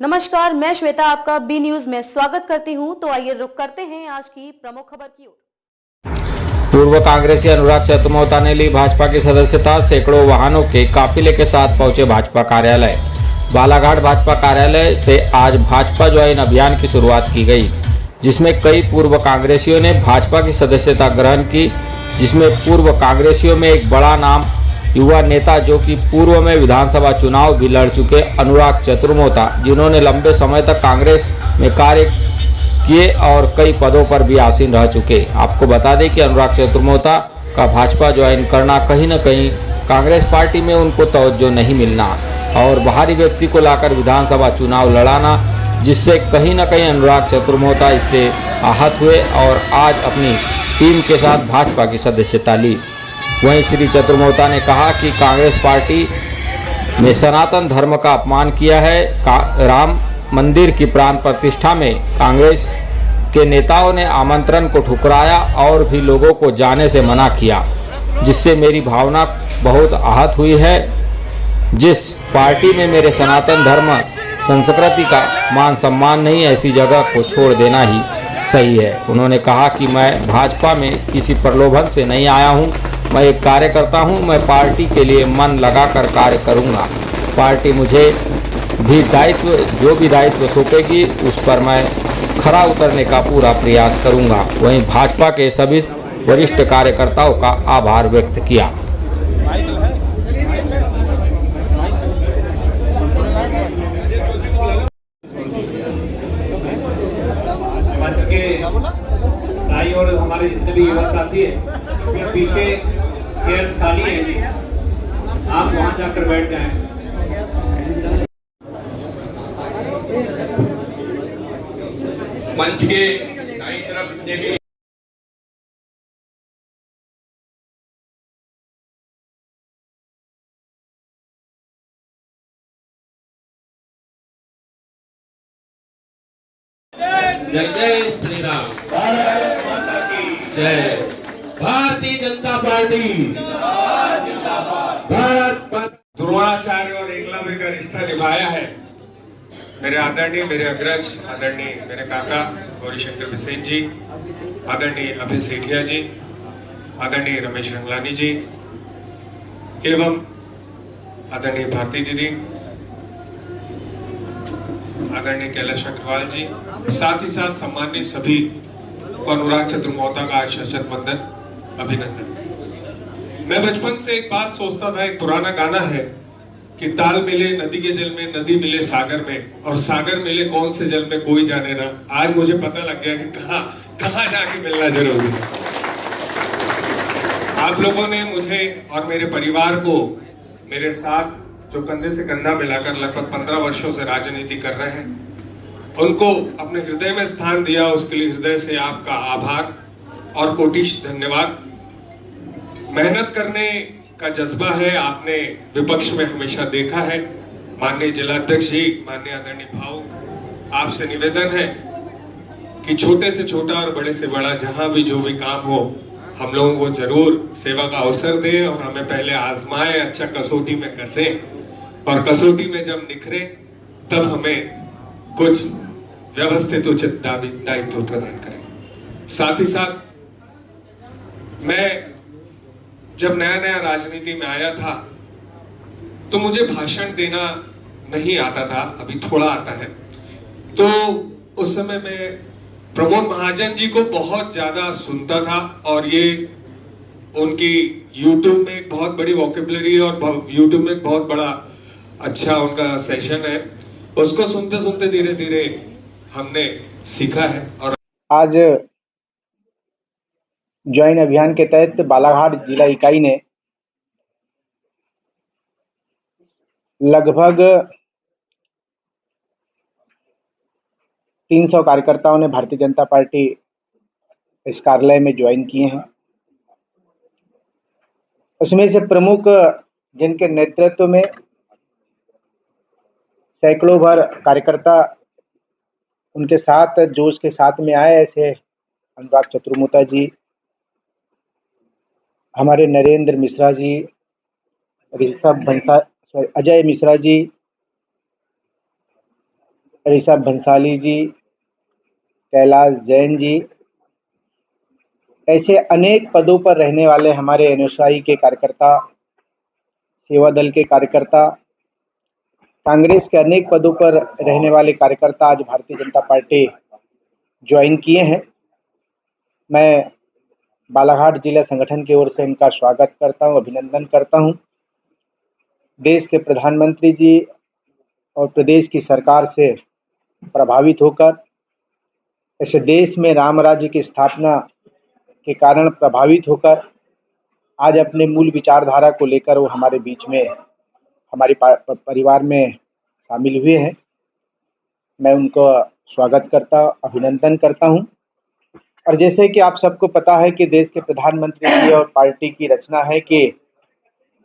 नमस्कार, मैं श्वेता आपका बी न्यूज में स्वागत करती हूं। तो आइए रुक करते हैं आज की प्रमुख खबर की ओर। पूर्व कांग्रेसी अनुराग चतुर्मोता ने ली भाजपा की सदस्यता। सैकड़ों वाहनों के काफिले के साथ पहुंचे भाजपा कार्यालय। बालाघाट भाजपा कार्यालय से आज भाजपा ज्वाइन अभियान की शुरुआत की गई, जिसमें कई पूर्व कांग्रेसियों ने भाजपा की सदस्यता ग्रहण की, जिसमें पूर्व कांग्रेसियों में एक बड़ा नाम युवा नेता जो कि पूर्व में विधानसभा चुनाव भी लड़ चुके अनुराग चतुर्मोता, जिन्होंने लंबे समय तक कांग्रेस में कार्य किए और कई पदों पर भी आसीन रह चुके। आपको बता दें कि अनुराग चतुर्मोता का भाजपा ज्वाइन करना कहीं न कहीं कांग्रेस पार्टी में उनको तवज्जो नहीं मिलना और बाहरी व्यक्ति को लाकर विधानसभा चुनाव लड़ाना, जिससे कहीं न कहीं अनुराग चतुर्मोता इससे आहत हुए और आज अपनी टीम के साथ भाजपा की सदस्यता ली। वहीं श्री चतुर्मोता ने कहा कि कांग्रेस पार्टी ने सनातन धर्म का अपमान किया है। राम मंदिर की प्राण प्रतिष्ठा में कांग्रेस के नेताओं ने आमंत्रण को ठुकराया और भी लोगों को जाने से मना किया, जिससे मेरी भावना बहुत आहत हुई है। जिस पार्टी में मेरे सनातन धर्म संस्कृति का मान सम्मान नहीं, ऐसी जगह को छोड़ देना ही सही है। उन्होंने कहा कि मैं भाजपा में किसी प्रलोभन से नहीं आया हूं, मैं एक कार्यकर्ता हूं, मैं पार्टी के लिए मन लगाकर कार्य करूंगा। पार्टी मुझे भी जो भी दायित्व सौंपेगी उस पर मैं खरा उतरने का पूरा प्रयास करूंगा। वहीं भाजपा के सभी वरिष्ठ कार्यकर्ताओं का आभार व्यक्त किया। मंच के दाईं ओर हमारे जितने भी युवा साथी हैं, पीछे चेयर्स खाली हैं, आप वहां जाकर बैठ जाएं। मंच के दाईं तरफ जितने भी जय जय श्री राम, जय भारतीय जनता पार्टी, भारत। द्रोणाचार्य और एकलव्य का रिश्ता निभाया है मेरे आदरणीय, मेरे अग्रज आदरणीय मेरे काका गौरीशंकर बिसेन जी, आदरणीय अभय सेठिया जी, आदरणीय रमेश रंगलानी जी एवं आदरणीय भारती दीदी, आदरणीय कैलाश अग्रवाल जी, साथ ही साथ सम्मानित सभी को अनुराग चतुर्मोता का शतशत वंदन, अभिनंदन। मैं बचपन से एक बात सोचता था, एक पुराना गाना है कि ताल मिले नदी के जल में, नदी मिले सागर में, और सागर मिले कौन से जल में कोई जाने ना। आज मुझे पता लग गया कि कहां जाके मिलना जरूरी है। आप लोगों ने मुझे और मेरे परिवार को मेरे साथ जो कंधे से कंधा मिलाकर लगभग 15 वर्षों से राजनीति कर रहे हैं, उनको अपने हृदय में स्थान दिया, उसके लिए हृदय से आपका आभार और कोटिश धन्यवाद। मेहनत करने का जज्बा है, आपने विपक्ष में हमेशा देखा है। माननीय जिलाध्यक्ष जी, माननीय आदरणीय भाऊ, आपसे निवेदन है कि छोटे से छोटा और बड़े से बड़ा जहां भी जो भी काम हो, हम लोगों को जरूर सेवा का अवसर दें और हमें पहले आजमाएं, अच्छा कसौटी में कसें, और कसौटी में जब निखरे तब हमें कुछ व्यवस्थित उचित दायित्व प्रदान करें। साथ ही साथ मैं जब नया नया राजनीति में आया था तो मुझे भाषण देना नहीं आता था, अभी थोड़ा आता है। तो उस समय मैं प्रमोद महाजन जी को बहुत ज्यादा सुनता था और ये उनकी YouTube में एक बहुत बड़ी वोकेबलरी और YouTube में एक बहुत बड़ा अच्छा उनका सेशन है, उसको सुनते सुनते धीरे धीरे हमने सीखा है। और आज ज्वाइन अभियान के तहत बालाघाट जिला इकाई ने लगभग 300 कार्यकर्ताओं ने भारतीय जनता पार्टी इस कार्यालय में ज्वाइन किए हैं। उसमें से प्रमुख जिनके नेतृत्व में सैकड़ों भर कार्यकर्ता उनके साथ जोश के साथ में आए, ऐसे अनुराग चतुर्मोता जी, हमारे नरेंद्र मिश्रा जी, ऋषभ बंसा, अजय मिश्रा जी, ऋषभ भंसाली जी, कैलाश जैन जी, ऐसे अनेक पदों पर रहने वाले हमारे एनएसआई के कार्यकर्ता, सेवा दल के कार्यकर्ता, कांग्रेस के अनेक पदों पर रहने वाले कार्यकर्ता आज भारतीय जनता पार्टी ज्वाइन किए हैं। मैं बालाघाट जिला संगठन की ओर से इनका स्वागत करता हूं, अभिनंदन करता हूं। देश के प्रधानमंत्री जी और प्रदेश की सरकार से प्रभावित होकर ऐसे देश में राम राज्य की स्थापना के कारण प्रभावित होकर आज अपने मूल विचारधारा को लेकर वो हमारे बीच में, हमारे परिवार में शामिल हुए हैं। मैं उनको स्वागत करता, अभिनंदन करता हूं। और जैसे कि आप सबको पता है कि देश के प्रधानमंत्री जी और पार्टी की रचना है कि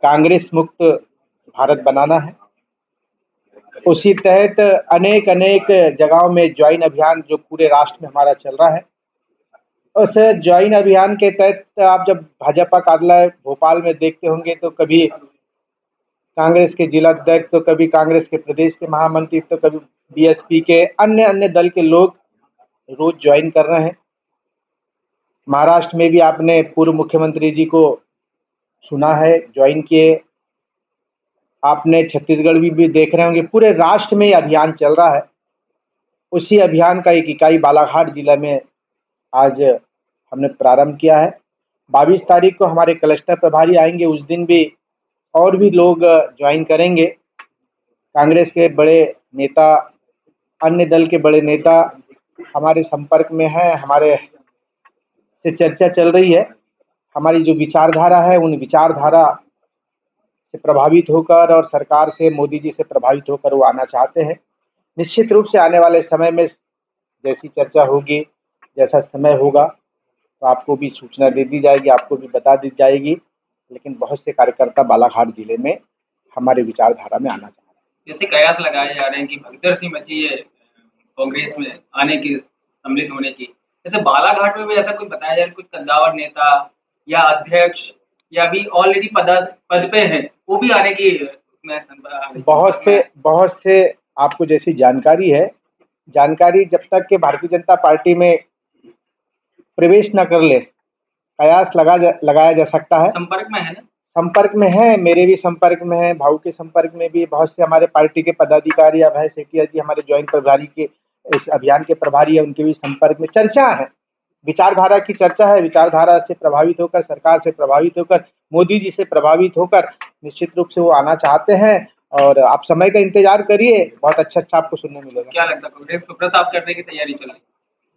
कांग्रेस मुक्त भारत बनाना है। उसी तहत अनेक जगहों में ज्वाइन अभियान जो पूरे राष्ट्र में हमारा चल रहा है, उस ज्वाइन अभियान के तहत आप जब भाजपा कार्यालय भोपाल में देखते होंगे तो कभी कांग्रेस के जिला अध्यक्ष, तो कभी कांग्रेस के प्रदेश के महामंत्री, तो कभी बीएसपी के अन्य दल के लोग रोज ज्वाइन कर रहे हैं। महाराष्ट्र में भी आपने पूर्व मुख्यमंत्री जी को सुना है, ज्वाइन किए। आपने छत्तीसगढ़ भी देख रहे होंगे, पूरे राष्ट्र में ये अभियान चल रहा है। उसी अभियान का एक इकाई बालाघाट जिला में आज हमने प्रारंभ किया है। 22 तारीख को हमारे क्लस्टर प्रभारी आएंगे, उस दिन भी और भी लोग ज्वाइन करेंगे। कांग्रेस के बड़े नेता, अन्य दल के बड़े नेता हमारे संपर्क में हैं, हमारे से चर्चा चल रही है। हमारी जो विचारधारा है, उन विचारधारा से प्रभावित होकर और सरकार से, मोदी जी से प्रभावित होकर वो आना चाहते हैं। निश्चित रूप से आने वाले समय में जैसी चर्चा होगी, जैसा समय होगा, तो आपको भी सूचना दे दी जाएगी, आपको भी बता दी जाएगी। लेकिन बहुत से कार्यकर्ता बालाघाट जिले में हमारे विचारधारा में आना चाहते हैं। जैसे कयास लगाए जा रहे हैं कि भगदड़ सी मची है कांग्रेस में आने की, सम्मिलित होने की, जैसे बालाघाट में भी ऐसा कुछ बताया जा रहा है, कुछ कद्दावर नेता या अध्यक्ष या भी ऑलरेडी पद पे हैं, वो भी आने की बहुत से आपको जैसी जानकारी है, जानकारी जब तक के भारतीय जनता पार्टी में प्रवेश न कर ले, कयास लगाया जा सकता है। संपर्क में है ना? संपर्क में है, मेरे भी संपर्क में है, भाऊ के संपर्क में भी बहुत से हमारे पार्टी के पदाधिकारी, अभय सेठिया जी हमारे ज्वाइंट प्रभारी के, इस अभियान के प्रभारी है, उनके भी संपर्क में चर्चा है, विचारधारा की चर्चा है। विचारधारा से प्रभावित होकर, सरकार से प्रभावित होकर, मोदी जी से प्रभावित होकर निश्चित रूप से वो आना चाहते हैं। और आप समय का इंतजार करिए, बहुत अच्छा आपको सुनने मिलेगा। क्या लगता है कांग्रेस को प्रताप करने की तैयारी चल रही है?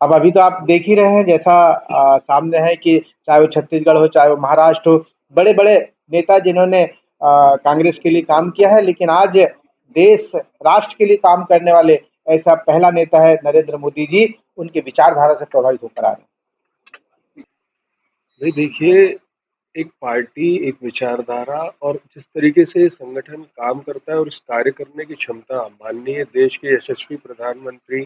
अब अभी तो आप देख ही रहे हैं, जैसा सामने है कि चाहे वो छत्तीसगढ़ हो, चाहे वो महाराष्ट्र हो, बड़े बड़े नेता जिन्होंने कांग्रेस के लिए काम किया है, लेकिन आज देश राष्ट्र के लिए काम करने वाले ऐसा पहला नेता है नरेंद्र मोदी जी, उनके विचारधारा से प्रभावित होकर आ रहे हैं। भाई देखिए, एक पार्टी, एक विचारधारा और जिस तरीके से संगठन काम करता है और उस कार्य करने की क्षमता माननीय देश के यशस्वी प्रधानमंत्री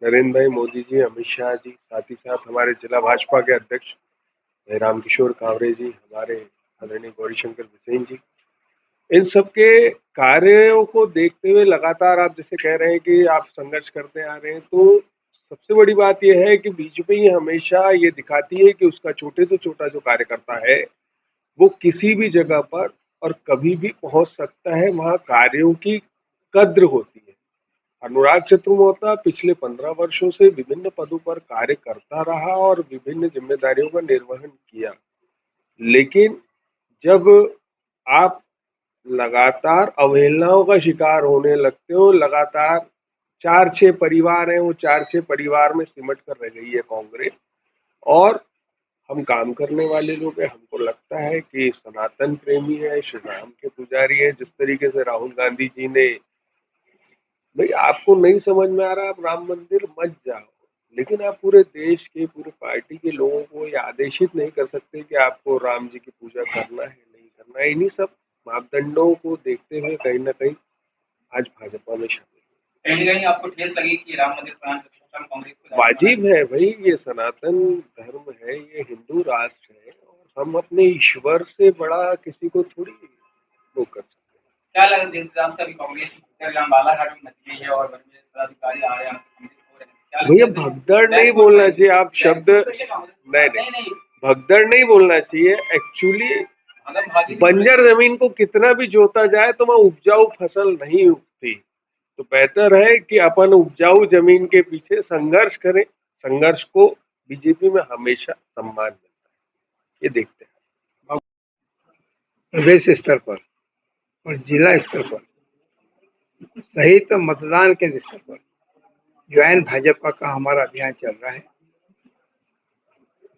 नरेंद्र भाई मोदी जी, अमित शाह जी, साथ ही साथ हमारे जिला भाजपा के अध्यक्ष रामकिशोर कांवरे जी, हमारे आदरणीय गौरीशंकर बिसेन जी, इन सब के कार्यों को देखते हुए लगातार आप जैसे कह रहे हैं कि आप संघर्ष करते आ रहे हैं, तो सबसे बड़ी बात यह है कि बीजेपी हमेशा ये दिखाती है कि उसका छोटे से छोटा जो कार्यकर्ता है वो किसी भी जगह पर और कभी भी पहुंच सकता है, वहां कार्यों की कद्र होती है। अनुराग चतुर्वेदी पिछले 15 वर्षों से विभिन्न पदों पर कार्य करता रहा और विभिन्न जिम्मेदारियों का निर्वहन किया, लेकिन जब आप लगातार अवहेलनाओं का शिकार होने लगते हो, लगातार 4-6 परिवार हैं, वो 4-6 परिवार में सिमट कर रह गई है कांग्रेस। और हम काम करने वाले लोग हैं, हमको लगता है कि सनातन प्रेमी है, श्री राम के पुजारी है। जिस तरीके से राहुल गांधी जी ने, भाई आपको नहीं समझ में आ रहा, आप राम मंदिर मत जाओ, लेकिन आप पूरे देश के, पूरे पार्टी के लोगों को ये आदेशित नहीं कर सकते कि आपको राम जी की पूजा करना है, नहीं करना है। इन्हीं सब मापदंडों को देखते हुए कहीं ना कहीं आज भाजपा में शामिल। कहीं कहीं आपको ठेस लगी कि राम मंदिर कांग्रेस को वाजिब है भाई, ये सनातन धर्म है, ये हिंदू राष्ट्र है और हम अपने ईश्वर से बड़ा किसी को थोड़ी वो कर सकते हैं। क्या लगा जिस हिसाब से अभी कांग्रेस की बालाघाट में मची है और पदाधिकारी आ रहे हैं भैया भगदड़ नहीं बोलना चाहिए, आप शब्द नहीं, भगदड़ नहीं बोलना चाहिए। एक्चुअली बंजर जमीन को कितना भी जोता जाए तो वहाँ उपजाऊ फसल नहीं उगती, तो बेहतर है कि अपन उपजाऊ जमीन के पीछे संघर्ष करें। संघर्ष को बीजेपी में हमेशा सम्मान मिलता है, ये देखते हैं। प्रदेश स्तर पर और जिला स्तर पर सहित मतदान केंद्र स्तर पर ज्वाइन भाजपा का हमारा अभियान चल रहा है।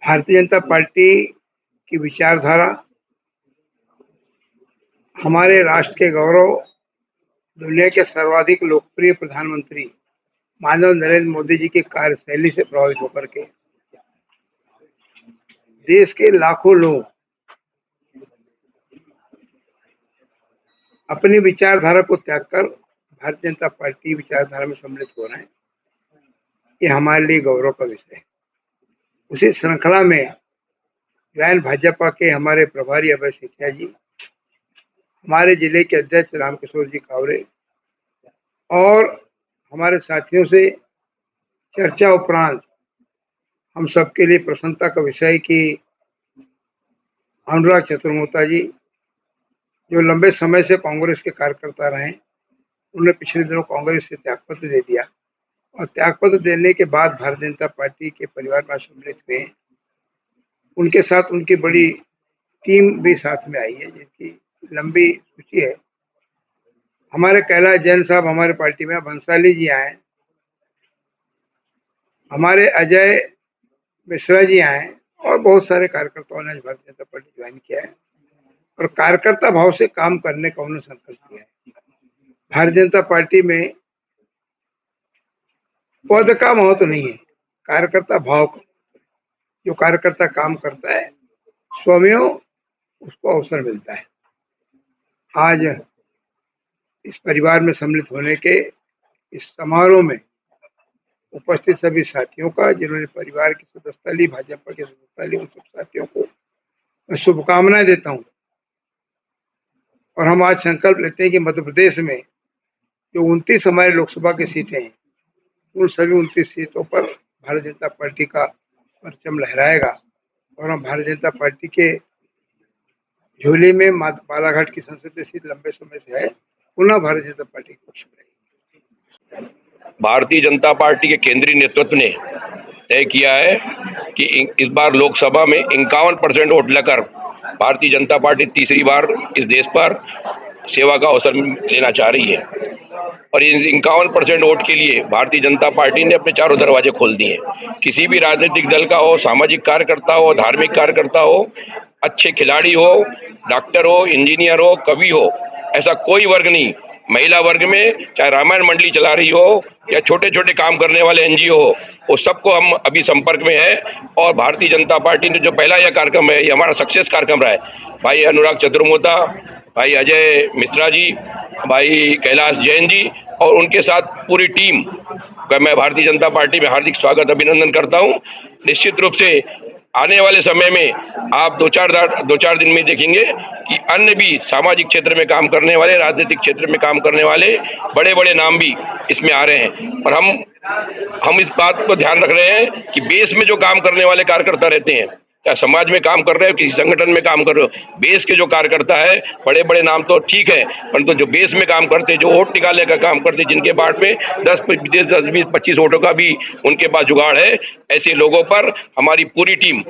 भारतीय जनता पार्टी की विचारधारा हमारे राष्ट्र के गौरव, दुनिया के सर्वाधिक लोकप्रिय प्रधानमंत्री माननीय नरेंद्र मोदी जी की कार्यशैली से प्रभावित होकर के देश के लाखों लोग अपनी विचारधारा को त्याग कर भारतीय जनता पार्टी विचारधारा में सम्मिलित हो रहे हैं। ये हमारे लिए गौरव का विषय है। उसी श्रृंखला में ज्वाइन भाजपा के हमारे प्रभारी अभय सिंधिया जी, हमारे जिले के अध्यक्ष रामकिशोर जी कावरे और हमारे साथियों से चर्चा उपरांत हम सबके लिए प्रसन्नता का विषय कि अनुराग चतुर्मोता जी, जो लंबे समय से कांग्रेस के कार्यकर्ता रहे, उन्होंने पिछले दिनों कांग्रेस से त्यागपत्र दे दिया और त्यागपत्र देने के बाद भारतीय जनता पार्टी के परिवार में सम्मिलित हुए। उनके साथ उनकी बड़ी टीम भी साथ में आई है, जिसकी लंबी सूची है। हमारे कैलाश जैन साहब हमारे पार्टी में, भंसाली जी आए, हमारे अजय मिश्रा जी आए और बहुत सारे कार्यकर्ताओं ने आज भारतीय जनता पार्टी ज्वाइन किया है और कार्यकर्ता भाव से काम करने का उन्होंने संकल्प किया है। भारतीय जनता पार्टी में पद का महत्व नहीं है, कार्यकर्ता भाव का। जो कार्यकर्ता काम करता है स्वयं उसको अवसर मिलता है। आज इस परिवार में सम्मिलित होने के इस समारोह में उपस्थित सभी साथियों का, जिन्होंने परिवार की सदस्यता ली, भाजपा की सदस्यता ली, उन सब साथियों को मैं शुभकामनाएं देता हूं। और हम आज संकल्प लेते हैं कि मध्य प्रदेश में जो 29 हमारे लोकसभा की सीटें हैं, उन सभी 29 सीटों पर भारतीय जनता पार्टी का परचम लहराएगा और हम भारतीय जनता पार्टी के झोली में बालाघाट की संसदीय सीट लंबे समय से है, पुनः भारतीय जनता पार्टी के पक्ष में रहेगी। भारतीय जनता पार्टी के केंद्रीय नेतृत्व ने तय किया है कि इस बार लोकसभा में 51% वोट लेकर भारतीय जनता पार्टी तीसरी बार इस देश पर सेवा का अवसर लेना चाह रही है और इन 51% वोट के लिए भारतीय जनता पार्टी ने अपने चारों दरवाजे खोल दिए। किसी भी राजनीतिक दल का हो, सामाजिक कार्यकर्ता हो, धार्मिक कार्यकर्ता हो, अच्छे खिलाड़ी हो, डॉक्टर हो, इंजीनियर हो, कवि हो, ऐसा कोई वर्ग नहीं। महिला वर्ग में चाहे रामायण मंडली चला रही हो या छोटे छोटे काम करने वाले एनजीओ हो, वो सबको हम अभी संपर्क में है। और भारतीय जनता पार्टी ने जो पहला यह कार्यक्रम है, ये हमारा सक्सेस कार्यक्रम रहा है। भाई अनुराग चतुर्मोता, भाई अजय मिश्रा जी, भाई कैलाश जैन जी और उनके साथ पूरी टीम का मैं भारतीय जनता पार्टी में हार्दिक स्वागत अभिनंदन करता हूं। निश्चित रूप से आने वाले समय में आप दो चार दिन में देखेंगे कि अन्य भी सामाजिक क्षेत्र में काम करने वाले, राजनीतिक क्षेत्र में काम करने वाले बड़े बड़े नाम भी इसमें आ रहे हैं। और हम इस बात को ध्यान रख रहे हैं कि बेस में जो काम करने वाले कार्यकर्ता रहते हैं, क्या समाज में काम कर रहे हो, किसी संगठन में काम कर रहे हो, बेस के जो कार्यकर्ता है, बड़े बड़े नाम तो ठीक है, परंतु जो बेस में काम करते, जो वोट निकालने का काम करते, जिनके पास में 10-20-25 वोटों का भी उनके पास जुगाड़ है, ऐसे लोगों पर हमारी पूरी टीम।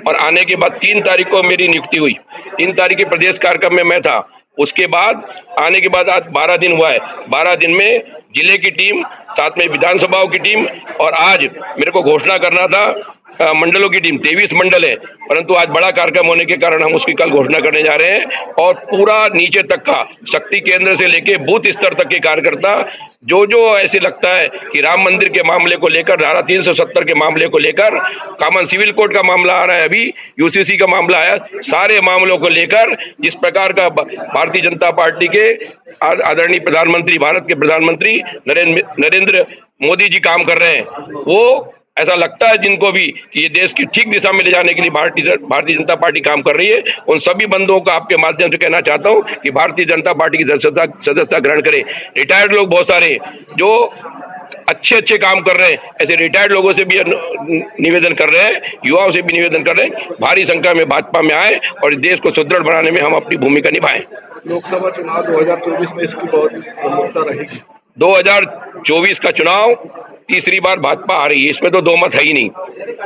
और आने के बाद 3 तारीख को मेरी नियुक्ति हुई, 3 तारीख के प्रदेश कार्यक्रम में मैं था। उसके बाद आने के बाद आज 12 दिन हुआ है। 12 दिन में जिले की टीम, साथ में विधानसभाओं की टीम और आज मेरे को घोषणा करना था मंडलों की टीम, 23 मंडल है, परंतु आज बड़ा कार्यक्रम होने के कारण हम उसकी कल घोषणा करने जा रहे हैं। और पूरा नीचे तक का, शक्ति केंद्र से लेके बूथ स्तर तक के कार्यकर्ता, जो ऐसे लगता है कि राम मंदिर के मामले को लेकर, धारा 370 के मामले को लेकर, कॉमन सिविल कोड का मामला आ रहा है, अभी यूसीसी का मामला आया, सारे मामलों को लेकर जिस प्रकार का भारतीय जनता पार्टी के आदरणीय प्रधानमंत्री, भारत के प्रधानमंत्री नरेंद्र मोदी जी काम कर रहे हैं, वो ऐसा लगता है जिनको भी कि ये देश की ठीक दिशा में ले जाने के लिए भारतीय जनता पार्टी काम कर रही है, उन सभी बंधुओं को आपके माध्यम से कहना चाहता हूं कि भारतीय जनता पार्टी की सदस्यता ग्रहण करें। रिटायर्ड लोग बहुत सारे जो अच्छे काम कर रहे हैं, ऐसे रिटायर्ड लोगों से भी निवेदन कर रहे हैं, युवाओं से भी निवेदन कर रहे हैं, भारी संख्या में भाजपा में आए और इस देश को सुदृढ़ बनाने में हम अपनी भूमिका निभाएं। लोकसभा चुनाव 2024 में इसकी बहुत प्रमुखता रहेगी। 2024 का चुनाव तीसरी बार भाजपा आ रही है, इसमें तो दो मत है ही नहीं,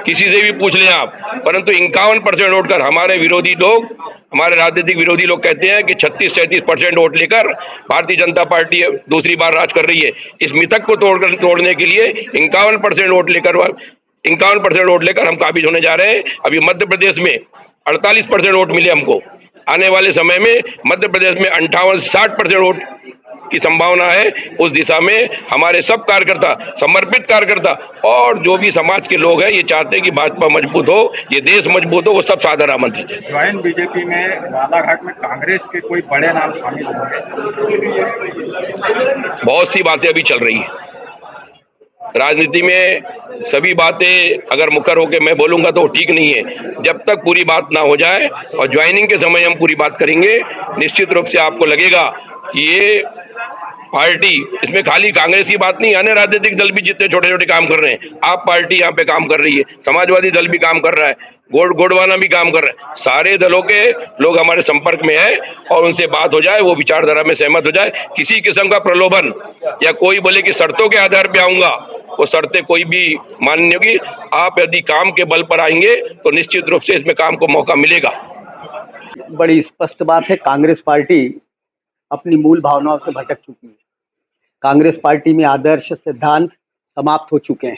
किसी से भी पूछ लें आप। परंतु 51% वोट कर हमारे विरोधी लोग, हमारे राजनीतिक विरोधी लोग कहते हैं कि 36-37% वोट लेकर भारतीय जनता पार्टी दूसरी बार राज कर रही है। इस मिथक को तोड़ने के लिए 51% वोट लेकर हम काबिज होने जा रहे हैं। अभी मध्य प्रदेश में 48% वोट मिले हमको, आने वाले समय में मध्य प्रदेश में 58-60% वोट की संभावना है। उस दिशा में हमारे सब कार्यकर्ता, समर्पित कार्यकर्ता और जो भी समाज के लोग हैं, ये चाहते हैं कि भाजपा मजबूत हो, ये देश मजबूत हो, वो सब सादर आमंत्रित है। ज्वाइन बीजेपी में बालाघाट में कांग्रेस के कोई बड़े नाम शामिल होंगे? बहुत सी बातें अभी चल रही है राजनीति में, सभी बातें अगर मुकर होकर मैं बोलूंगा तो ठीक नहीं है। जब तक पूरी बात ना हो जाए और ज्वाइनिंग के समय हम पूरी बात करेंगे, निश्चित रूप से आपको लगेगा कि ये पार्टी, इसमें खाली कांग्रेस की बात नहीं, अन्य राजनीतिक दल भी जितने छोटे छोटे काम कर रहे हैं, आप पार्टी यहाँ पे काम कर रही है, समाजवादी दल भी काम कर रहा है, गोंडवाना भी काम कर रहा है, सारे दलों के लोग हमारे संपर्क में है और उनसे बात हो जाए, वो विचारधारा में सहमत हो जाए। किसी किस्म का प्रलोभन या कोई बोले कि शर्तों के आधार पे आऊंगा, वो शर्तें कोई भी मान्य नहीं होगी। आप यदि काम के बल पर आएंगे तो निश्चित रूप से इसमें काम को मौका मिलेगा। बड़ी स्पष्ट बात है, कांग्रेस पार्टी अपनी मूल भावनाओं से भटक चुकी है। कांग्रेस पार्टी में आदर्श सिद्धांत समाप्त हो चुके हैं।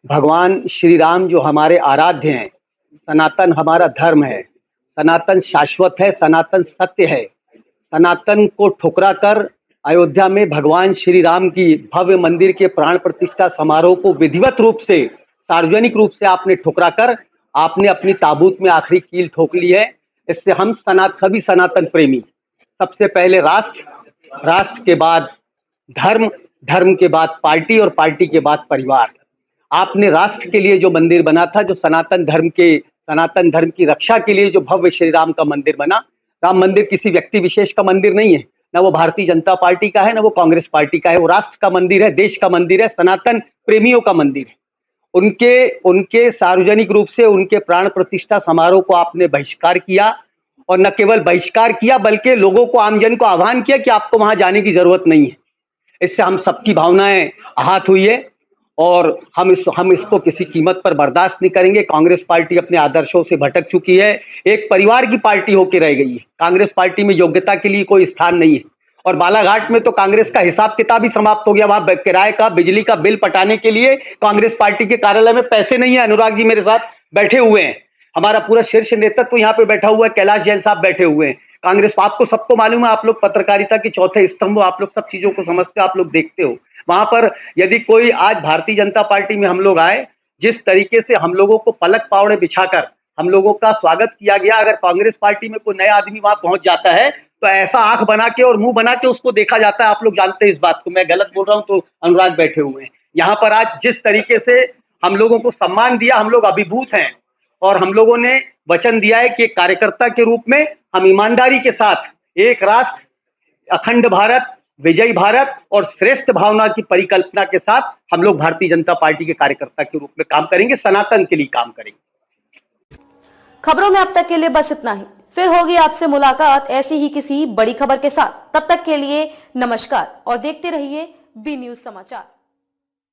भगवान श्री राम जो हमारे आराध्य हैं, सनातन हमारा धर्म है, सनातन शाश्वत है, सनातन सत्य है। सनातन को ठुकरा कर अयोध्या में भगवान श्री राम की भव्य मंदिर के प्राण प्रतिष्ठा समारोह को विधिवत रूप से, सार्वजनिक रूप से आपने ठुकरा कर आपने अपनी ताबूत में आखिरी कील ठोक ली है। इससे हम सभी सनातन प्रेमी, सबसे पहले राष्ट्र के बाद धर्म, धर्म के बाद पार्टी और पार्टी के बाद परिवार। आपने राष्ट्र के लिए जो मंदिर बना था, जो सनातन धर्म की रक्षा के लिए जो भव्य श्री राम का मंदिर बना, राम मंदिर किसी व्यक्ति विशेष का मंदिर नहीं है, ना वो भारतीय जनता पार्टी का है, ना वो कांग्रेस पार्टी का है। वो राष्ट्र का मंदिर है, देश का मंदिर है, सनातन प्रेमियों का मंदिर है। उनके सार्वजनिक रूप से उनके प्राण प्रतिष्ठा समारोह को आपने बहिष्कार किया, और न केवल बहिष्कार किया बल्कि लोगों को, आमजन को आह्वान किया कि आपको वहां जाने की जरूरत नहीं है। इससे हम सबकी भावनाएं आहत हुई है और हम इसको किसी कीमत पर बर्दाश्त नहीं करेंगे। कांग्रेस पार्टी अपने आदर्शों से भटक चुकी है, एक परिवार की पार्टी होकर रह गई है। कांग्रेस पार्टी में योग्यता के लिए कोई स्थान नहीं है। और बालाघाट में तो कांग्रेस का हिसाब किताब ही समाप्त हो गया। वहां किराए का, बिजली का बिल पटाने के लिए कांग्रेस पार्टी के कार्यालय में पैसे नहीं है। अनुराग जी मेरे साथ बैठे हुए हैं, हमारा पूरा शीर्ष नेतृत्व यहाँ पे बैठा हुआ है, कैलाश जैन साहब बैठे हुए हैं। कांग्रेस, आपको सबको मालूम है, आप लोग पत्रकारिता के चौथे स्तंभ हो, आप लोग सब चीजों को समझते हो, आप लोग देखते हो। वहां पर यदि कोई आज भारतीय जनता पार्टी में हम लोग आए, जिस तरीके से हम लोगों को पलक पावड़े बिछाकर हम लोगों का स्वागत किया गया, अगर कांग्रेस पार्टी में कोई नया आदमी वहां पहुंच जाता है तो ऐसा आंख बना के और मुंह बना के उसको देखा जाता है। आप लोग जानते हैं इस बात को, मैं गलत बोल रहा हूं तो अनुराग बैठे हुए हैं यहाँ पर। आज जिस तरीके से हम लोगों को सम्मान दिया, हम लोग अभिभूत हैं और हम लोगों ने वचन दिया है कि कार्यकर्ता के रूप में हम ईमानदारी के साथ एक राष्ट्र, अखंड भारत, विजयी भारत और श्रेष्ठ भावना की परिकल्पना के साथ हम लोग भारतीय जनता पार्टी के कार्यकर्ता के रूप में काम करेंगे, सनातन के लिए काम करेंगे। खबरों में अब तक के लिए बस इतना ही। फिर होगी आपसे मुलाकात ऐसी ही किसी बड़ी खबर के साथ। तब तक के लिए नमस्कार और देखते रहिए बी न्यूज समाचार।